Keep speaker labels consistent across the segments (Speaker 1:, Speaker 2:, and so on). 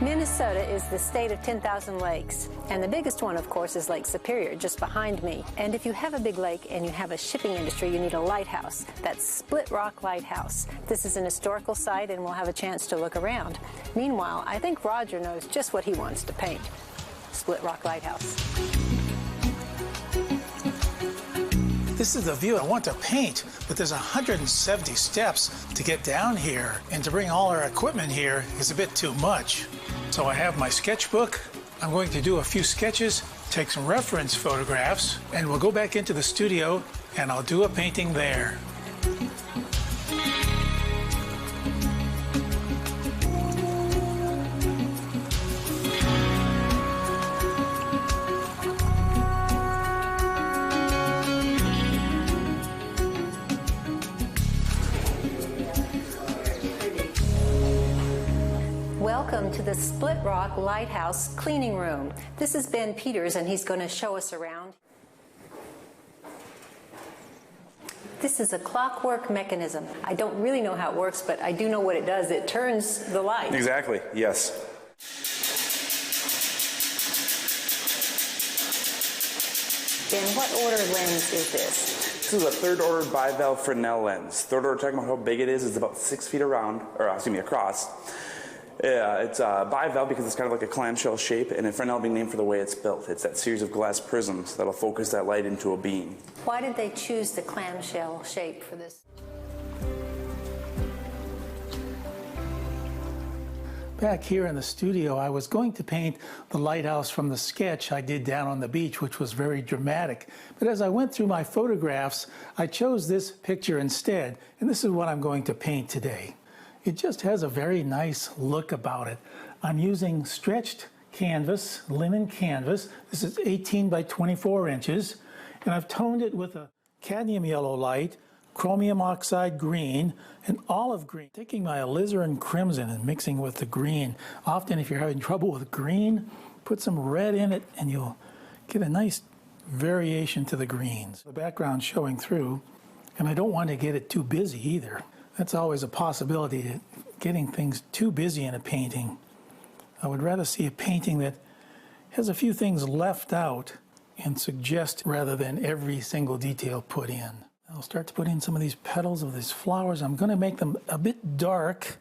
Speaker 1: Minnesota is the state of 10,000 lakes, and the biggest one, of course, is Lake Superior, just behind me. And if you have a big lake and you have a shipping industry, you need a lighthouse. That's Split Rock Lighthouse. This is an historical site, and we'll have a chance to look around. Meanwhile, I think Roger knows just what he wants to paint. Split Rock Lighthouse.
Speaker 2: This is the view I want to paint, but there's 170 steps to get down here, and to bring all our equipment here is a bit too much. So I have my sketchbook. I'm going to do a few sketches, take some reference photographs, and we'll go back into the studio and I'll do a painting there.
Speaker 1: Welcome to the Split Rock Lighthouse cleaning room. This is Ben Peters, and he's going to show us around. This is a clockwork mechanism. I don't really know how it works, but I do know what it does. It turns the light.
Speaker 3: Exactly, yes.
Speaker 1: Ben, what order lens is this?
Speaker 3: This is a third order Bivalve Fresnel lens. Third order, talking about how big it is, it's about 6 feet around, or excuse me, across. It's bivalve because it's kind of like a clamshell shape, and Fresnel being named for the way it's built. It's that series of glass prisms that'll focus that light into a beam.
Speaker 1: Why did they choose the clamshell shape for this?
Speaker 2: Back here in the studio, I was going to paint the lighthouse from the sketch I did down on the beach, which was very dramatic. But as I went through my photographs, I chose this picture instead, and this is what I'm going to paint today. It just has a very nice look about it. I'm using stretched canvas, linen canvas. This is 18 by 24 inches, and I've toned it with a cadmium yellow light, chromium oxide green, and olive green. Taking my alizarin crimson and mixing with the green. Often if you're having trouble with green, put some red in it and you'll get a nice variation to the greens. The background showing through, and I don't want to get it too busy either. That's always a possibility, getting things too busy in a painting. I would rather see a painting that has a few things left out and suggest rather than every single detail put in. I'll start to put in some of these petals of these flowers. I'm going to make them a bit dark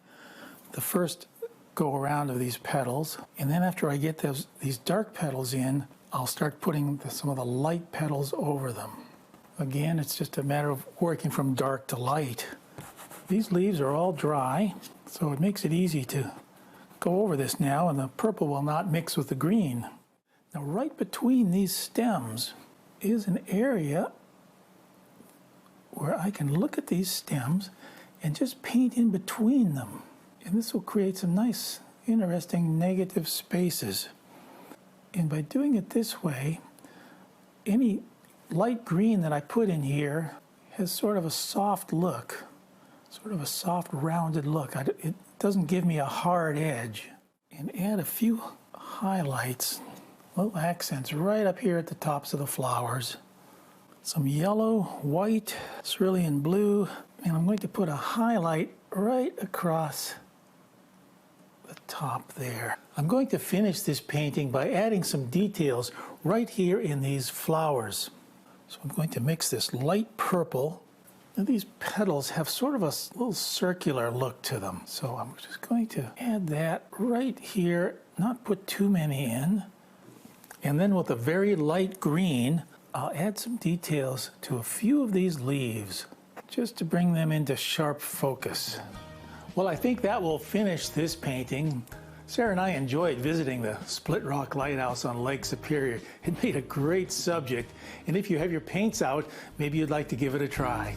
Speaker 2: the first go around of these petals. And then after I get these dark petals in, I'll start putting some of the light petals over them. Again, it's just a matter of working from dark to light. These leaves are all dry, so it makes it easy to go over this now, and the purple will not mix with the green. Now, right between these stems is an area where I can look at these stems and just paint in between them. And this will create some nice, interesting negative spaces. And by doing it this way, any light green that I put in here has sort of a soft look. Sort of a soft, rounded look. It doesn't give me a hard edge. And add a few highlights, little accents right up here at the tops of the flowers. Some yellow, white, cerulean blue, and I'm going to put a highlight right across the top there. I'm going to finish this painting by adding some details right here in these flowers. So I'm going to mix this light purple. Now these petals have sort of a little circular look to them. So I'm just going to add that right here, not put too many in. And then with a very light green, I'll add some details to a few of these leaves, just to bring them into sharp focus. Well, I think that will finish this painting. Sarah and I enjoyed visiting the Split Rock Lighthouse on Lake Superior. It made a great subject, and if you have your paints out, maybe you'd like to give it a try.